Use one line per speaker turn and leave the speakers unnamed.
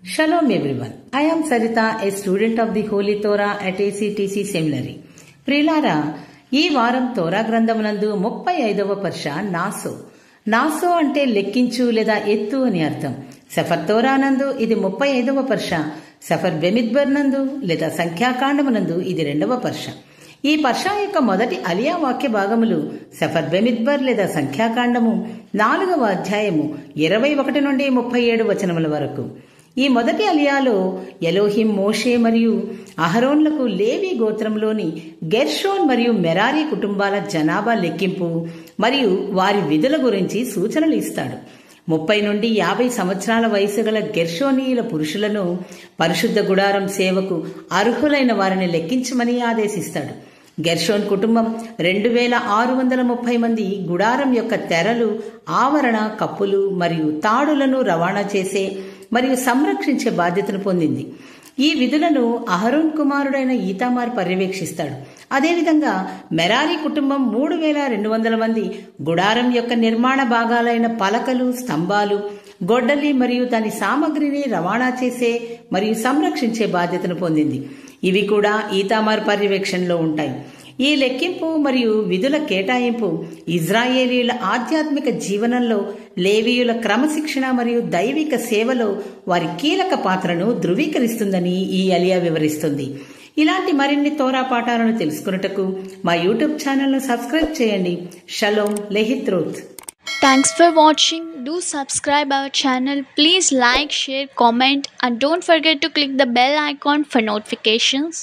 Shalom everyone. I am Sarita, a student of the Holy Torah at ACTC Seminary. ప్రియులారా, ఈ వారం తోరా గ్రంథమునందు 35వ పర్ష నాసో. నాసో అంటే లెక్కించు లేదా ఎత్తు అని అర్థం. సఫర్ తోరా నందు ఇది 35వ పర్ష. సఫర్ బెమిద్బర్ నందు లేదా సంఖ్యాకాండమునందు ఇది 2వ పర్ష. ఈ పర్ష యొక్క మొదటి అలియా వాక్య భాగములు సఫర్ బెమిద్బర్ లేదా సంఖ్యాకాండము 4వ అధ్యాయము 21 నుండి 37 వచనముల వరకు. ఈ మొదటి అలియాలో ఎలోహిం మోషే మరియు అహరోన్లకు లేవి గోత్రంలోని గెర్షోన్ మరియు మెరారీ కుటుంబాల జనాభా లెక్కింపు మరియు వారి విధుల గురించి సూచనలు ఇస్తాడు. 30 నుండి 50 సంవత్సరాల వయసు గల గెర్షోనీయుల పురుషులను పరిశుద్ధ గుడారం సేవకు అర్హులైన వారిని లెక్కించమని ఆదేశిస్తాడు. గెర్షోన్ కుటుంబం 2630 మంది గుడారం యొక్క తెరలు, ఆవరణ, కప్పులు మరియు తాడులను రవాణా చేసే మరియు సంరక్షించే బాధ్యతను పొందింది. ఈ విధులను అహరోన్ కుమారుడైన ఈతామార్ పర్యవేక్షిస్తాడు. అదేవిధంగా మెరారీ కుటుంబం 3200 మంది గుడారం యొక్క నిర్మాణ భాగాలైన పలకలు, స్తంభాలు, గొడ్డలి మరియు దాని సామగ్రిని రవాణా చేసే మరియు సంరక్షించే బాధ్యతను పొందింది. ఇవి కూడా ఈతామార్ పర్యవేక్షణలో ఉంటాయి. ఈ లెక్కింపు మరియు విధుల కేటాయింపు ఇజ్రాయేలీల ఆధ్యాత్మిక జీవనంలో లేవీయుల క్రమశిక్షణ మరియు దైవిక సేవలో వారి కీలక పాత్రను ధృవీకరిస్తుందని ఈ అలియా వివరిస్తుంది. ఇలాంటి మరిన్ని తోరా పాఠాలను తెలుసుకున్నటకు మా యూట్యూబ్ ఛానల్ను సబ్స్క్రైబ్ చేయండి. Shalom లెహిత్రోత్.
Thanks for watching. Do subscribe our channel. Please like, share, comment and don't forget to click the bell icon for notifications.